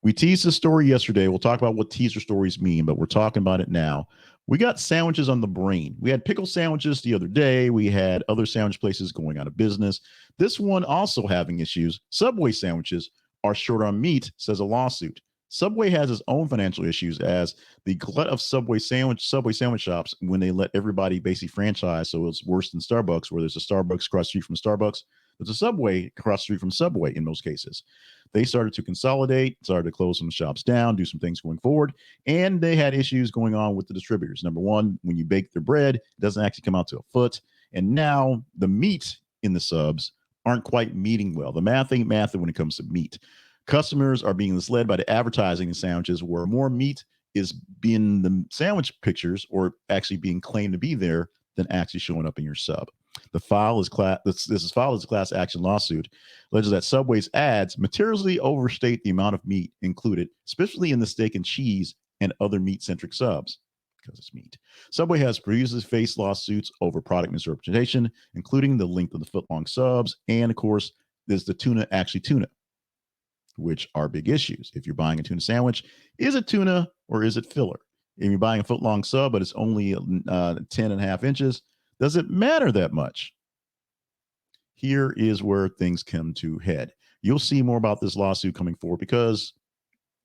We teased the story yesterday. We'll talk about what teaser stories mean, but we're talking about it now. We got sandwiches on the brain. We had pickle sandwiches the other day. We had other sandwich places going out of business. This one also having issues. Subway sandwiches are short on meat, says a lawsuit. Subway has its own financial issues as the glut of Subway sandwich shops when they let everybody basically franchise. So it's worse than Starbucks, where there's a Starbucks across the street from Starbucks. There's a Subway across the street from Subway in most cases. They started to consolidate, started to close some shops down, do some things going forward, and they had issues going on with the distributors. Number one, when you bake their bread, it doesn't actually come out to a foot. And now the meat in the subs aren't quite meeting well. The math ain't math when it comes to meat. Customers are being misled by the advertising in sandwiches where more meat is being the sandwich pictures or actually being claimed to be there than actually showing up in your sub. The file is class. This is filed as a class action lawsuit. Alleges that Subway's ads materially overstate the amount of meat included, especially in the steak and cheese and other meat-centric subs, because it's meat. Subway has previously faced lawsuits over product misrepresentation, including the length of the footlong subs, and of course, there's the tuna actually tuna, which are big issues. If you're buying a tuna sandwich, is it tuna or is it filler? If you're buying a foot-long sub, but it's only 10 and a half inches, does it matter that much? Here is where things come to head. You'll see more about this lawsuit coming forward because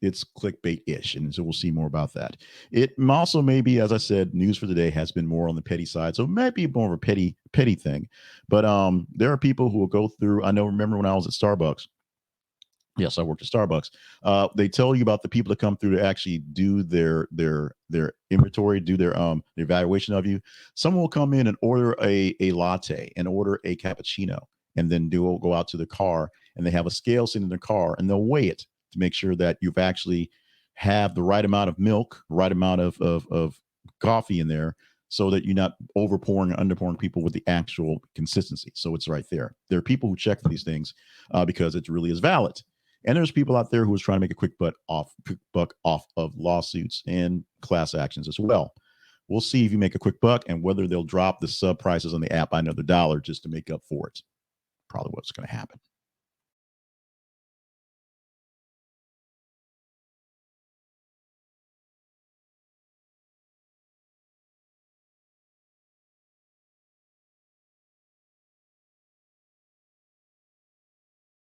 it's clickbait-ish, and so we'll see more about that. It also may be, as I said, news for today has been more on the petty side, so it might be more of a petty thing. But there are people who will go through. I know. Remember when I was at Starbucks? Yes, I worked at Starbucks. They tell you about the people that come through to actually do their inventory, do their evaluation of you. Someone will come in and order a latte and order a cappuccino, and then go out to the car, and they have a scale sitting in their car, and they'll weigh it to make sure that you've actually have the right amount of milk, right amount of coffee in there, so that you're not overpouring and underpouring people with the actual consistency. So it's right there. There are people who check for these things because it really is valid. And there's people out there who is trying to make a quick buck off of lawsuits and class actions as well. We'll see if you make a quick buck and whether they'll drop the sub prices on the app by another dollar just to make up for it. Probably what's going to happen.